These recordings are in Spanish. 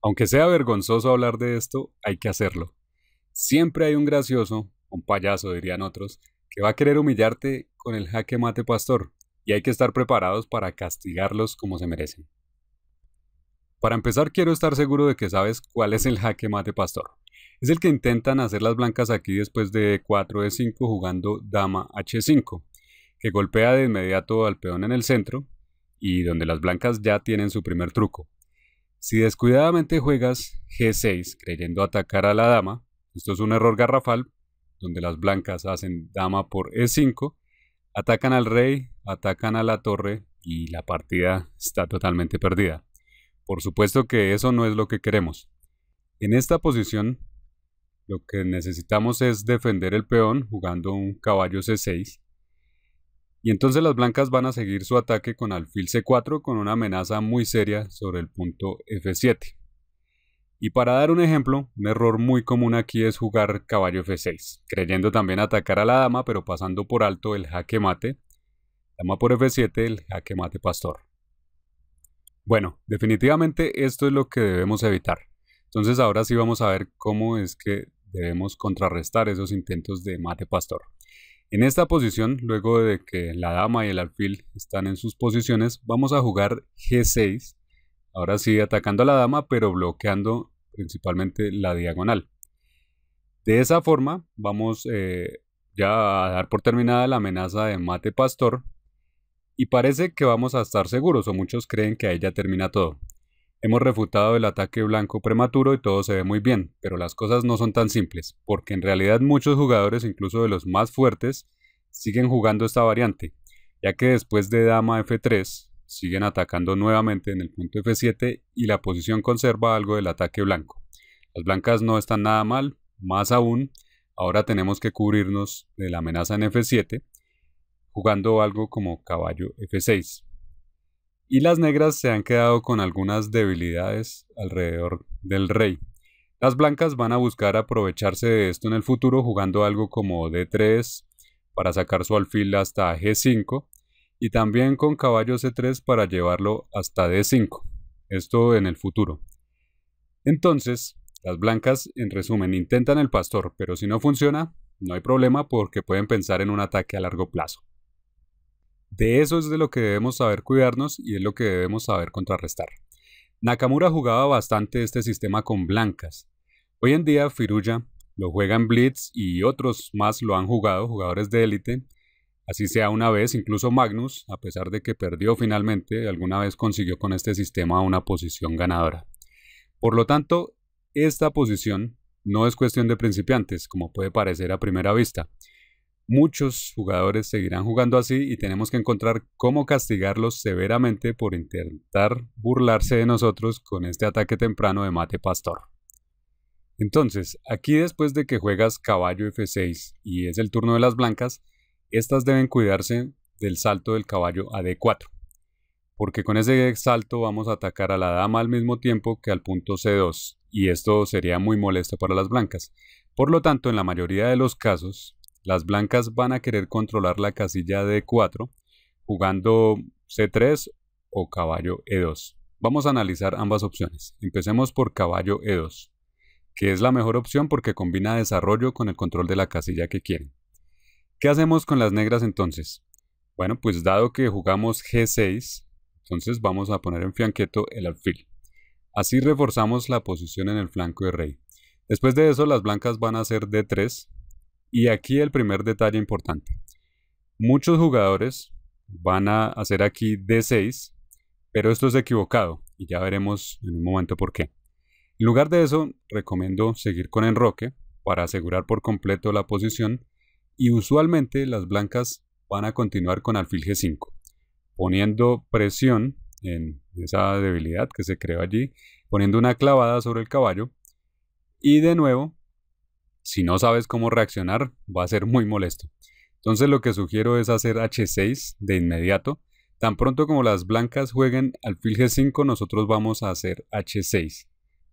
Aunque sea vergonzoso hablar de esto, hay que hacerlo. Siempre hay un gracioso, un payaso dirían otros, que va a querer humillarte con el jaque mate pastor, y hay que estar preparados para castigarlos como se merecen. Para empezar, quiero estar seguro de que sabes cuál es el jaque mate pastor. Es el que intentan hacer las blancas aquí después de 4 de 5 jugando dama h5, que golpea de inmediato al peón en el centro y donde las blancas ya tienen su primer truco. Si descuidadamente juegas G6 creyendo atacar a la dama, esto es un error garrafal, donde las blancas hacen dama por E5, atacan al rey, atacan a la torre y la partida está totalmente perdida. Por supuesto que eso no es lo que queremos. En esta posición, lo que necesitamos es defender el peón jugando un caballo C6. Y entonces las blancas van a seguir su ataque con alfil C4 con una amenaza muy seria sobre el punto F7. Y para dar un ejemplo, un error muy común aquí es jugar caballo F6, creyendo también atacar a la dama pero pasando por alto el jaque mate, dama por F7, el jaque mate pastor. Bueno, definitivamente esto es lo que debemos evitar. Entonces ahora sí vamos a ver cómo es que debemos contrarrestar esos intentos de mate pastor. En esta posición, luego de que la dama y el alfil están en sus posiciones, vamos a jugar G6, ahora sí atacando a la dama, pero bloqueando principalmente la diagonal. De esa forma, vamos ya a dar por terminada la amenaza de mate pastor, y parece que vamos a estar seguros, o muchos creen que ahí ya termina todo. Hemos refutado el ataque blanco prematuro y todo se ve muy bien, pero las cosas no son tan simples, porque en realidad muchos jugadores, incluso de los más fuertes, siguen jugando esta variante, ya que después de dama F3, siguen atacando nuevamente en el punto F7 y la posición conserva algo del ataque blanco. Las blancas no están nada mal, más aún, ahora tenemos que cubrirnos de la amenaza en F7, jugando algo como caballo F6. Y las negras se han quedado con algunas debilidades alrededor del rey. Las blancas van a buscar aprovecharse de esto en el futuro jugando algo como D3 para sacar su alfil hasta G5 y también con caballo C3 para llevarlo hasta D5. Esto en el futuro. Entonces, las blancas en resumen intentan el pastor, pero si no funciona, no hay problema porque pueden pensar en un ataque a largo plazo. De eso es de lo que debemos saber cuidarnos y es lo que debemos saber contrarrestar. Nakamura jugaba bastante este sistema con blancas. Hoy en día Firuya lo juega en Blitz y otros más lo han jugado, jugadores de élite. Así sea una vez, incluso Magnus, a pesar de que perdió finalmente, alguna vez consiguió con este sistema una posición ganadora. Por lo tanto, esta posición no es cuestión de principiantes, como puede parecer a primera vista. Muchos jugadores seguirán jugando así y tenemos que encontrar cómo castigarlos severamente por intentar burlarse de nosotros con este ataque temprano de mate pastor. Entonces, aquí después de que juegas caballo F6 y es el turno de las blancas, estas deben cuidarse del salto del caballo a D4, porque con ese salto vamos a atacar a la dama al mismo tiempo que al punto C2, y esto sería muy molesto para las blancas. Por lo tanto, en la mayoría de los casos, las blancas van a querer controlar la casilla D4 jugando C3 o caballo E2. Vamos a analizar ambas opciones. Empecemos por caballo E2, que es la mejor opción porque combina desarrollo con el control de la casilla que quieren. ¿Qué hacemos con las negras entonces? Bueno, pues dado que jugamos G6, entonces vamos a poner en fianqueto el alfil. Así reforzamos la posición en el flanco de rey. Después de eso las blancas van a hacer D3. Y aquí el primer detalle importante. Muchos jugadores van a hacer aquí D6, pero esto es equivocado y ya veremos en un momento por qué. En lugar de eso, recomiendo seguir con enroque para asegurar por completo la posición y usualmente las blancas van a continuar con alfil G5, poniendo presión en esa debilidad que se creó allí, poniendo una clavada sobre el caballo y de nuevo, si no sabes cómo reaccionar, va a ser muy molesto. Entonces lo que sugiero es hacer H6 de inmediato. Tan pronto como las blancas jueguen alfil G5, nosotros vamos a hacer H6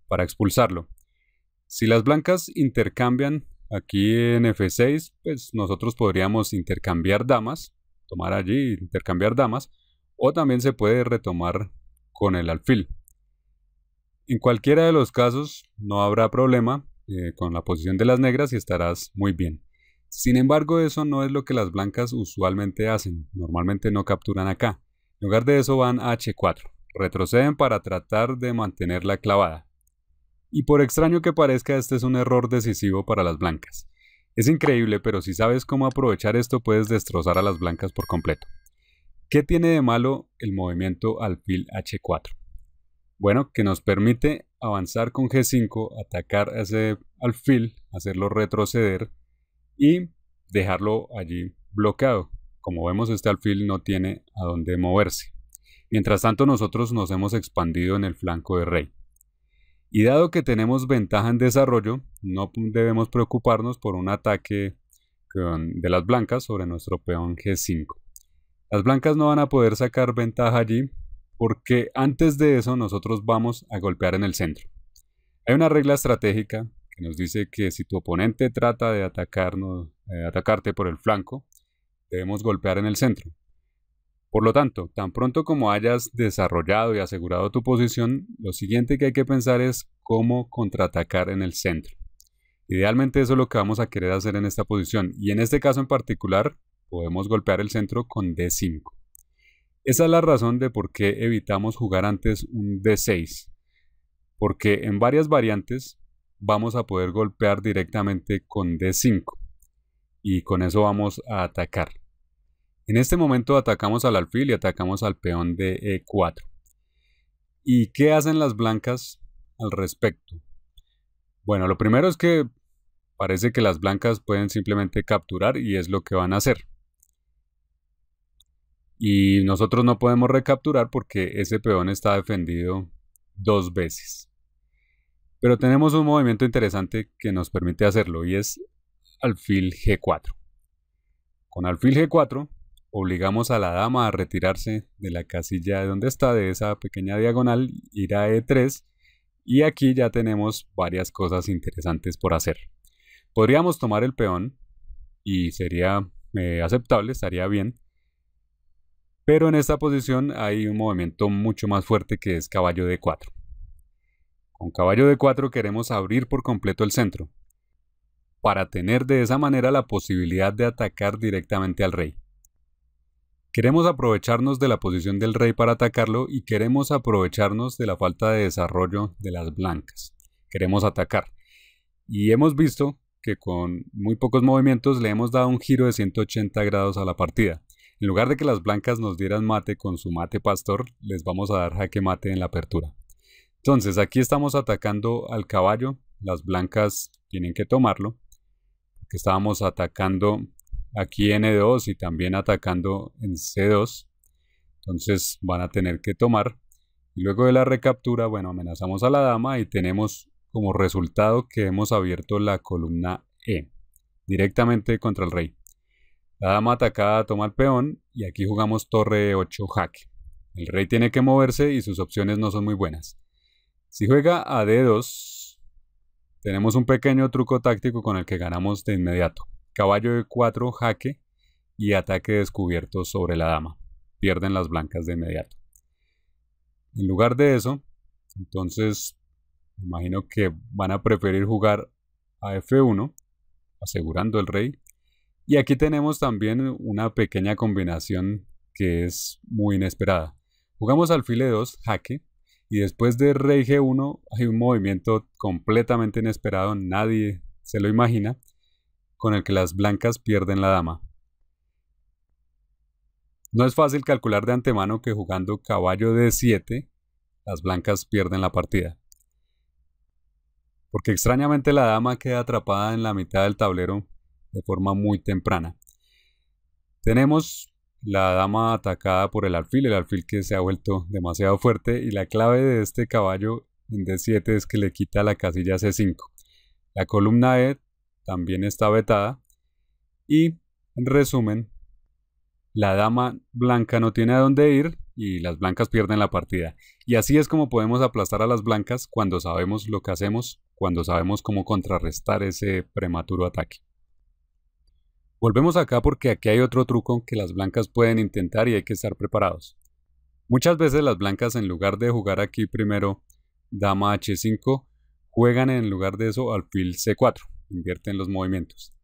para expulsarlo. Si las blancas intercambian aquí en F6, pues nosotros podríamos intercambiar damas, tomar allí e intercambiar damas, o también se puede retomar con el alfil. En cualquiera de los casos no habrá problema con la posición de las negras y estarás muy bien. Sin embargo, eso no es lo que las blancas usualmente hacen. Normalmente no capturan acá. En lugar de eso van a H4. Retroceden para tratar de mantenerla clavada. Y por extraño que parezca, este es un error decisivo para las blancas. Es increíble, pero si sabes cómo aprovechar esto puedes destrozar a las blancas por completo. ¿Qué tiene de malo el movimiento alfil H4? Bueno, que nos permite avanzar con G5, atacar a ese alfil, hacerlo retroceder y dejarlo allí bloqueado. Como vemos, este alfil no tiene a dónde moverse. Mientras tanto, nosotros nos hemos expandido en el flanco de rey. Y dado que tenemos ventaja en desarrollo, no debemos preocuparnos por un ataque de las blancas sobre nuestro peón G5. Las blancas no van a poder sacar ventaja allí porque antes de eso nosotros vamos a golpear en el centro. Hay una regla estratégica que nos dice que si tu oponente trata de atacarte por el flanco, debemos golpear en el centro. Por lo tanto, tan pronto como hayas desarrollado y asegurado tu posición, lo siguiente que hay que pensar es cómo contraatacar en el centro. Idealmente eso es lo que vamos a querer hacer en esta posición, y en este caso en particular podemos golpear el centro con D5. Esa es la razón de por qué evitamos jugar antes un D6, porque en varias variantes vamos a poder golpear directamente con D5 y con eso vamos a atacar. En este momento atacamos al alfil y atacamos al peón de E4. ¿Y qué hacen las blancas al respecto? Bueno, lo primero es que parece que las blancas pueden simplemente capturar y es lo que van a hacer. Y nosotros no podemos recapturar porque ese peón está defendido 2 veces. Pero tenemos un movimiento interesante que nos permite hacerlo y es alfil G4. Con alfil G4 obligamos a la dama a retirarse de la casilla de donde está, de esa pequeña diagonal, ir a E3 y aquí ya tenemos varias cosas interesantes por hacer. Podríamos tomar el peón y sería aceptable, estaría bien, pero en esta posición hay un movimiento mucho más fuerte que es caballo D4. Con caballo D4 queremos abrir por completo el centro para tener de esa manera la posibilidad de atacar directamente al rey. Queremos aprovecharnos de la posición del rey para atacarlo y queremos aprovecharnos de la falta de desarrollo de las blancas. Queremos atacar. Y hemos visto que con muy pocos movimientos le hemos dado un giro de 180 grados a la partida. En lugar de que las blancas nos dieran mate con su mate pastor, les vamos a dar jaque mate en la apertura. Entonces aquí estamos atacando al caballo. Las blancas tienen que tomarlo, porque estábamos atacando aquí en E2 y también atacando en C2, entonces van a tener que tomar. Y luego de la recaptura, bueno, amenazamos a la dama y tenemos como resultado que hemos abierto la columna E directamente contra el rey. La dama atacada toma el peón y aquí jugamos torre E8 jaque. El rey tiene que moverse y sus opciones no son muy buenas. Si juega a D2, tenemos un pequeño truco táctico con el que ganamos de inmediato. Caballo E4 jaque y ataque descubierto sobre la dama. Pierden las blancas de inmediato. En lugar de eso, entonces me imagino que van a preferir jugar a F1, asegurando el rey. Y aquí tenemos también una pequeña combinación que es muy inesperada. Jugamos alfil E2 jaque y después de rey G1 hay un movimiento completamente inesperado, nadie se lo imagina, con el que las blancas pierden la dama. No es fácil calcular de antemano que jugando caballo D7 las blancas pierden la partida, porque extrañamente la dama queda atrapada en la mitad del tablero de forma muy temprana. Tenemos la dama atacada por el alfil que se ha vuelto demasiado fuerte, y la clave de este caballo en D7 es que le quita la casilla C5. La columna E también está vetada y, en resumen, la dama blanca no tiene a dónde ir y las blancas pierden la partida. Y así es como podemos aplastar a las blancas cuando sabemos lo que hacemos, cuando sabemos cómo contrarrestar ese prematuro ataque. Volvemos acá porque aquí hay otro truco que las blancas pueden intentar y hay que estar preparados. Muchas veces las blancas, en lugar de jugar aquí primero dama H5, juegan en lugar de eso alfil C4, invierten los movimientos.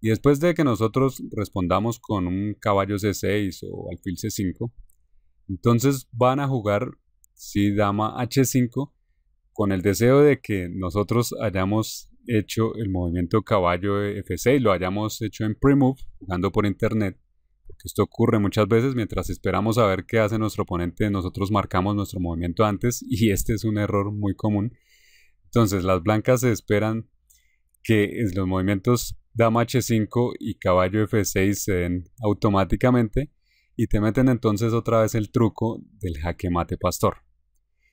Y después de que nosotros respondamos con un caballo C6 o alfil C5, entonces van a jugar si dama H5 con el deseo de que nosotros hayamos hecho el movimiento caballo F6, lo hayamos hecho en pre-move, jugando por internet, porque esto ocurre muchas veces mientras esperamos a ver qué hace nuestro oponente, nosotros marcamos nuestro movimiento antes y este es un error muy común. Entonces las blancas se esperan que los movimientos dama H5 y caballo F6 se den automáticamente y te meten entonces otra vez el truco del jaque mate pastor.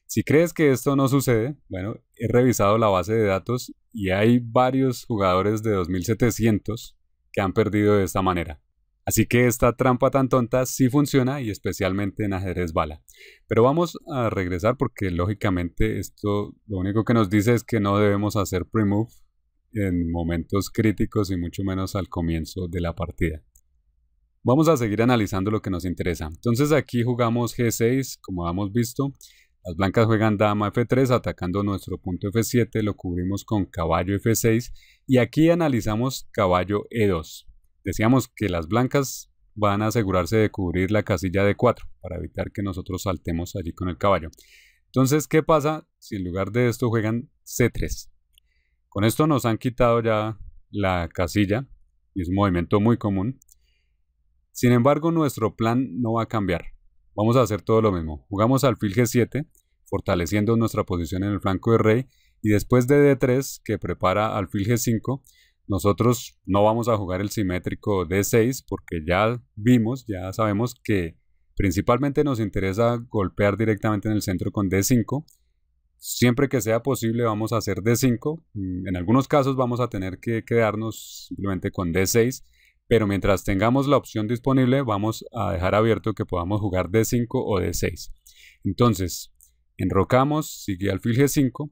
Si crees que esto no sucede, bueno, he revisado la base de datos y hay varios jugadores de 2700 que han perdido de esta manera. Así que esta trampa tan tonta sí funciona y especialmente en ajedrez bala. Pero vamos a regresar porque lógicamente esto lo único que nos dice es que no debemos hacer pre-move en momentos críticos y mucho menos al comienzo de la partida. Vamos a seguir analizando lo que nos interesa. Entonces aquí jugamos G6, como hemos visto. Las blancas juegan dama F3 atacando nuestro punto F7, lo cubrimos con caballo F6 y aquí analizamos caballo E2. Decíamos que las blancas van a asegurarse de cubrir la casilla D4 para evitar que nosotros saltemos allí con el caballo. Entonces, ¿qué pasa si en lugar de esto juegan C3? Con esto nos han quitado ya la casilla y es un movimiento muy común. Sin embargo, nuestro plan no va a cambiar. Vamos a hacer todo lo mismo. Jugamos alfil G7, fortaleciendo nuestra posición en el flanco de rey, y después de D3, que prepara alfil G5, nosotros no vamos a jugar el simétrico D6, porque ya vimos, ya sabemos que principalmente nos interesa golpear directamente en el centro con D5. Siempre que sea posible vamos a hacer D5. En algunos casos vamos a tener que quedarnos simplemente con D6. Pero mientras tengamos la opción disponible, vamos a dejar abierto que podamos jugar D5 o D6. Entonces, enrocamos, sigue alfil G5,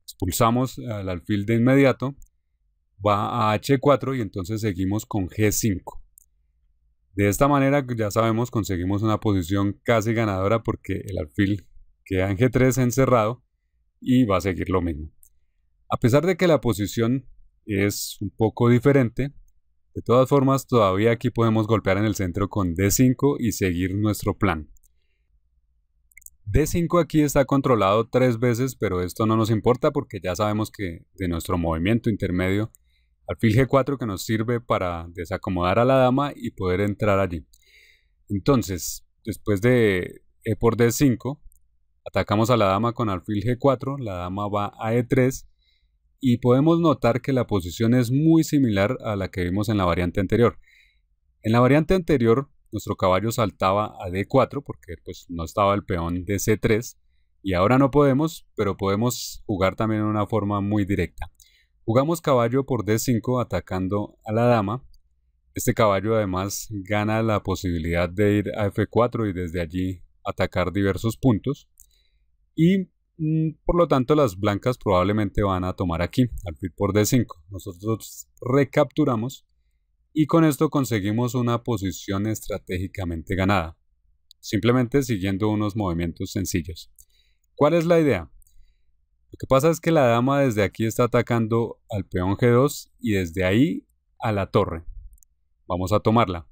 expulsamos al alfil de inmediato, va a H4 y entonces seguimos con G5. De esta manera, ya sabemos, conseguimos una posición casi ganadora porque el alfil queda en G3 encerrado y va a seguir lo mismo. A pesar de que la posición es un poco diferente, de todas formas, todavía aquí podemos golpear en el centro con D5 y seguir nuestro plan. D5 aquí está controlado 3 veces, pero esto no nos importa porque ya sabemos que de nuestro movimiento intermedio, alfil G4 que nos sirve para desacomodar a la dama y poder entrar allí. Entonces, después de E por D5, atacamos a la dama con alfil G4, la dama va a E3, y podemos notar que la posición es muy similar a la que vimos en la variante anterior. En la variante anterior, nuestro caballo saltaba a D4 porque pues, no estaba el peón de C3 y ahora no podemos, pero podemos jugar también de una forma muy directa. Jugamos caballo por D5 atacando a la dama. Este caballo además gana la posibilidad de ir a F4 y desde allí atacar diversos puntos. Y por lo tanto las blancas probablemente van a tomar aquí, alfil por D5. Nosotros recapturamos y con esto conseguimos una posición estratégicamente ganada, simplemente siguiendo unos movimientos sencillos. ¿Cuál es la idea? Lo que pasa es que la dama desde aquí está atacando al peón G2 y desde ahí a la torre. Vamos a tomarla.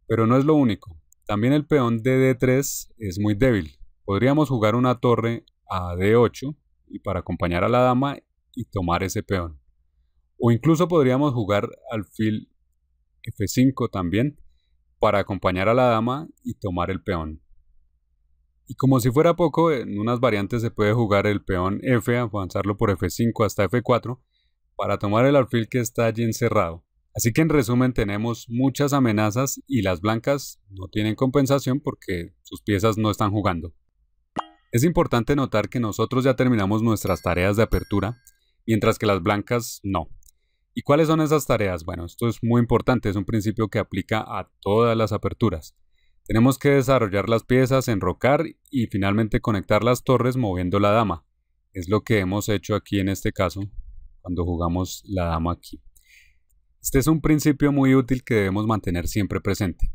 Pero no es lo único. También el peón de D3 es muy débil. Podríamos jugar una torre a D8 y para acompañar a la dama y tomar ese peón. O incluso podríamos jugar alfil F5 también para acompañar a la dama y tomar el peón. Y como si fuera poco, en unas variantes se puede jugar el peón F, avanzarlo por F5 hasta F4 para tomar el alfil que está allí encerrado. Así que en resumen tenemos muchas amenazas y las blancas no tienen compensación porque sus piezas no están jugando. Es importante notar que nosotros ya terminamos nuestras tareas de apertura, mientras que las blancas no. ¿Y cuáles son esas tareas? Bueno, esto es muy importante, es un principio que aplica a todas las aperturas. Tenemos que desarrollar las piezas, enrocar y finalmente conectar las torres moviendo la dama. Es lo que hemos hecho aquí en este caso, cuando jugamos la dama aquí. Este es un principio muy útil que debemos mantener siempre presente.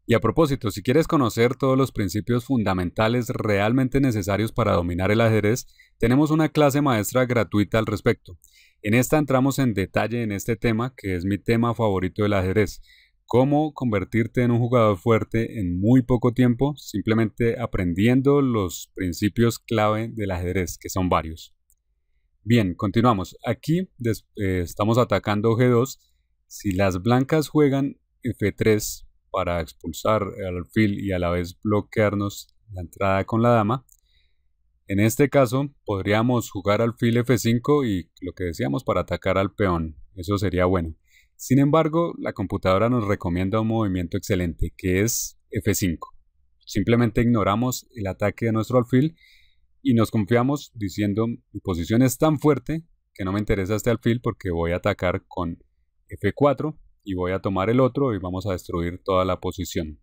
Y a propósito, si quieres conocer todos los principios fundamentales realmente necesarios para dominar el ajedrez, tenemos una clase maestra gratuita al respecto. En esta entramos en detalle en este tema, que es mi tema favorito del ajedrez: cómo convertirte en un jugador fuerte en muy poco tiempo, simplemente aprendiendo los principios clave del ajedrez, que son varios. Bien, continuamos. Aquí estamos atacando G2. Si las blancas juegan F3 para expulsar al alfil y a la vez bloquearnos la entrada con la dama, en este caso podríamos jugar alfil F5 y lo que decíamos para atacar al peón. Eso sería bueno. Sin embargo, la computadora nos recomienda un movimiento excelente, que es F5. Simplemente ignoramos el ataque de nuestro alfil y nos confiamos diciendo: mi posición es tan fuerte que no me interesa este alfil porque voy a atacar con F4 y voy a tomar el otro y vamos a destruir toda la posición.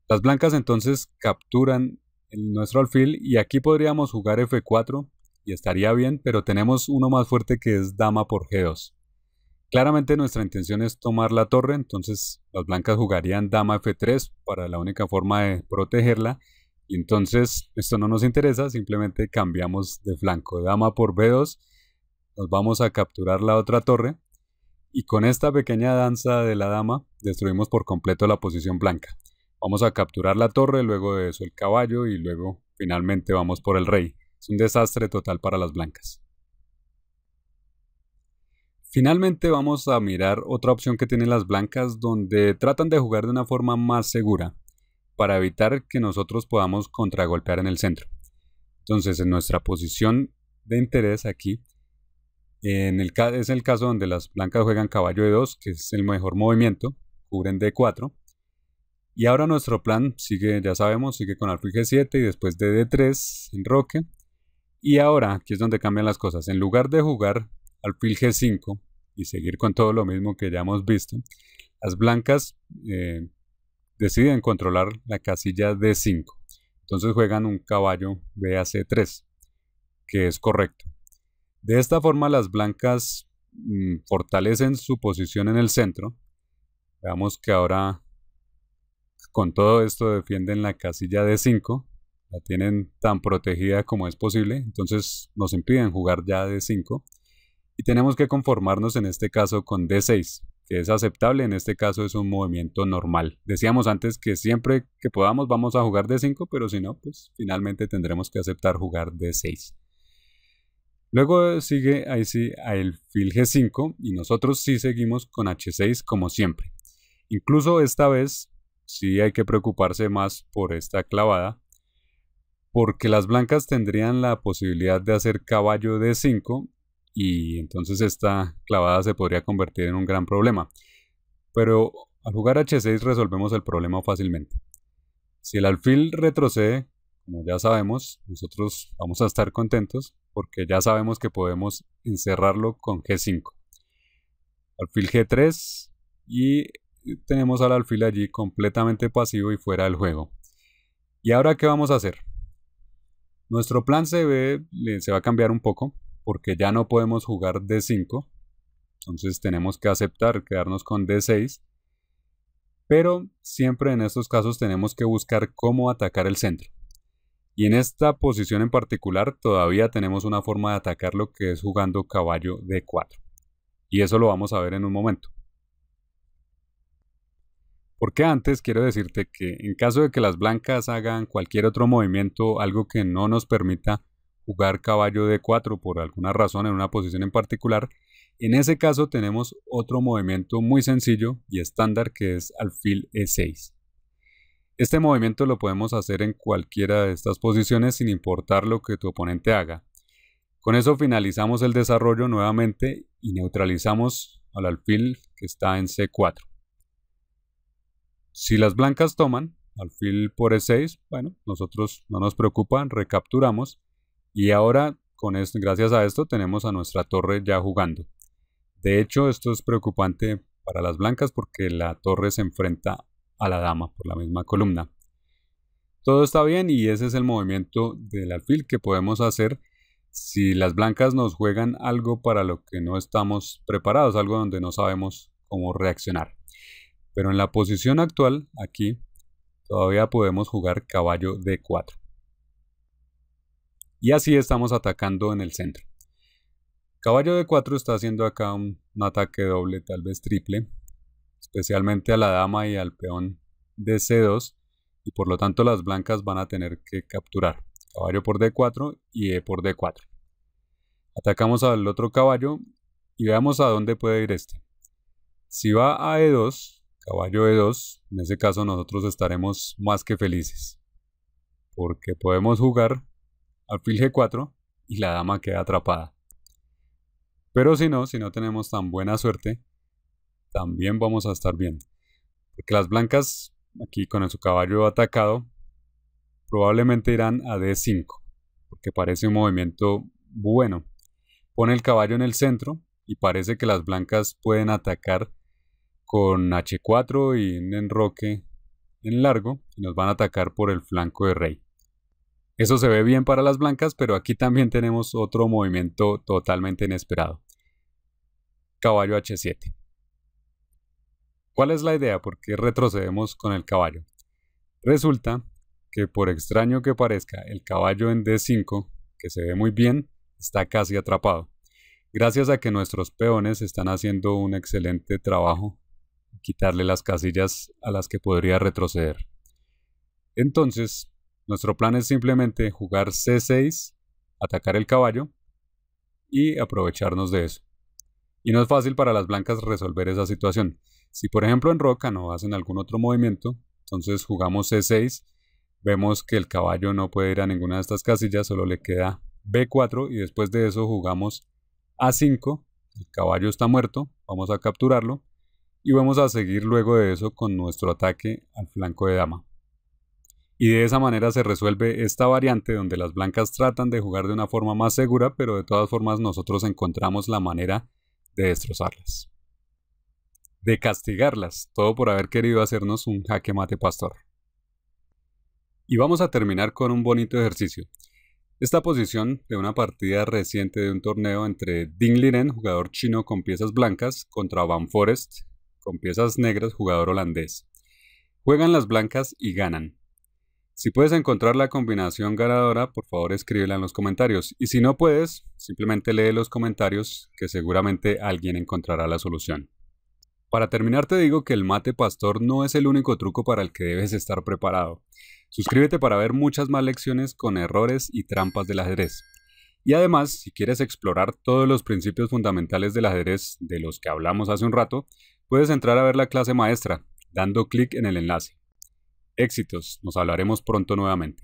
Las blancas entonces capturan nuestro alfil y aquí podríamos jugar F4 y estaría bien, pero tenemos uno más fuerte que es dama por G2. Claramente nuestra intención es tomar la torre, entonces las blancas jugarían dama F3 para la única forma de protegerla. Y entonces esto no nos interesa, simplemente cambiamos de flanco. Dama por B2, nos vamos a capturar la otra torre. Y con esta pequeña danza de la dama, destruimos por completo la posición blanca. Vamos a capturar la torre, luego de eso el caballo y luego finalmente vamos por el rey. Es un desastre total para las blancas. Finalmente vamos a mirar otra opción que tienen las blancas, donde tratan de jugar de una forma más segura, para evitar que nosotros podamos contragolpear en el centro. Entonces, en nuestra posición de interés aquí, es el caso donde las blancas juegan caballo E2, que es el mejor movimiento, cubren D4. Y ahora nuestro plan sigue, ya sabemos, sigue con alfil G7 y después de D3 enroque. Y ahora, aquí es donde cambian las cosas. En lugar de jugar alfil G5 y seguir con todo lo mismo que ya hemos visto, las blancas deciden controlar la casilla D5. Entonces juegan un caballo B a C3, que es correcto. De esta forma las blancas fortalecen su posición en el centro. Veamos que ahora con todo esto defienden la casilla D5. La tienen tan protegida como es posible. Entonces nos impiden jugar ya D5. Y tenemos que conformarnos en este caso con D6, que es aceptable. En este caso es un movimiento normal. Decíamos antes que siempre que podamos vamos a jugar D5, pero si no, pues finalmente tendremos que aceptar jugar D6. Luego sigue ahí sí alfil G5 y nosotros sí seguimos con H6 como siempre. Incluso esta vez sí hay que preocuparse más por esta clavada, porque las blancas tendrían la posibilidad de hacer caballo D5 y entonces esta clavada se podría convertir en un gran problema. Pero al jugar H6 resolvemos el problema fácilmente. Si el alfil retrocede, como ya sabemos, nosotros vamos a estar contentos porque ya sabemos que podemos encerrarlo con G5. Alfil G3 y tenemos al alfil allí completamente pasivo y fuera del juego. ¿Y ahora qué vamos a hacer? Nuestro plan se va a cambiar un poco porque ya no podemos jugar D5. Entonces tenemos que aceptar quedarnos con D6. Pero siempre en estos casos tenemos que buscar cómo atacar el centro. Y en esta posición en particular todavía tenemos una forma de atacarlo, que es jugando caballo D4. Y eso lo vamos a ver en un momento. Porque antes quiero decirte que en caso de que las blancas hagan cualquier otro movimiento, algo que no nos permita jugar caballo D4 por alguna razón en una posición en particular, en ese caso tenemos otro movimiento muy sencillo y estándar, que es alfil E6. Este movimiento lo podemos hacer en cualquiera de estas posiciones sin importar lo que tu oponente haga. Con eso finalizamos el desarrollo nuevamente y neutralizamos al alfil que está en C4. Si las blancas toman alfil por E6, bueno, nosotros no nos preocupa, recapturamos y ahora gracias a esto tenemos a nuestra torre ya jugando. De hecho, esto es preocupante para las blancas porque la torre se enfrenta a la dama por la misma columna. Todo está bien y ese es el movimiento del alfil que podemos hacer si las blancas nos juegan algo para lo que no estamos preparados, algo donde no sabemos cómo reaccionar. Pero en la posición actual, aquí, todavía podemos jugar caballo D4. Y así estamos atacando en el centro. Caballo D4 está haciendo acá un ataque doble, tal vez triple, especialmente a la dama y al peón de C2, y por lo tanto las blancas van a tener que capturar. Caballo por D4 y E por D4. Atacamos al otro caballo y veamos a dónde puede ir este. Si va a E2, caballo E2, en ese caso nosotros estaremos más que felices, porque podemos jugar alfil G4 y la dama queda atrapada. Pero si no tenemos tan buena suerte, también vamos a estar bien, porque las blancas aquí con su caballo atacado probablemente irán a D5, porque parece un movimiento bueno. Pone el caballo en el centro y parece que las blancas pueden atacar con H4 y un enroque en largo y nos van a atacar por el flanco de rey. Eso se ve bien para las blancas, pero aquí también tenemos otro movimiento totalmente inesperado. Caballo H7. ¿Cuál es la idea? ¿Por qué retrocedemos con el caballo? Resulta que, por extraño que parezca, el caballo en D5, que se ve muy bien, está casi atrapado, gracias a que nuestros peones están haciendo un excelente trabajo en quitarle las casillas a las que podría retroceder. Entonces, nuestro plan es simplemente jugar C6, atacar el caballo y aprovecharnos de eso. Y no es fácil para las blancas resolver esa situación. Si por ejemplo enrocan o hacen algún otro movimiento, entonces jugamos C6, vemos que el caballo no puede ir a ninguna de estas casillas, solo le queda B4 y después de eso jugamos A5, el caballo está muerto, vamos a capturarlo y vamos a seguir luego de eso con nuestro ataque al flanco de dama. Y de esa manera se resuelve esta variante donde las blancas tratan de jugar de una forma más segura, pero de todas formas nosotros encontramos la manera de destrozarlas, de castigarlas, todo por haber querido hacernos un jaque mate pastor. Y vamos a terminar con un bonito ejercicio. Esta posición de una partida reciente de un torneo entre Ding Liren, jugador chino con piezas blancas, contra Van Foreest con piezas negras, jugador holandés. Juegan las blancas y ganan. Si puedes encontrar la combinación ganadora, por favor escríbela en los comentarios. Y si no puedes, simplemente lee los comentarios que seguramente alguien encontrará la solución. Para terminar te digo que el mate pastor no es el único truco para el que debes estar preparado. Suscríbete para ver muchas más lecciones con errores y trampas del ajedrez. Y además, si quieres explorar todos los principios fundamentales del ajedrez de los que hablamos hace un rato, puedes entrar a ver la clase maestra, dando clic en el enlace. Éxitos, nos hablaremos pronto nuevamente.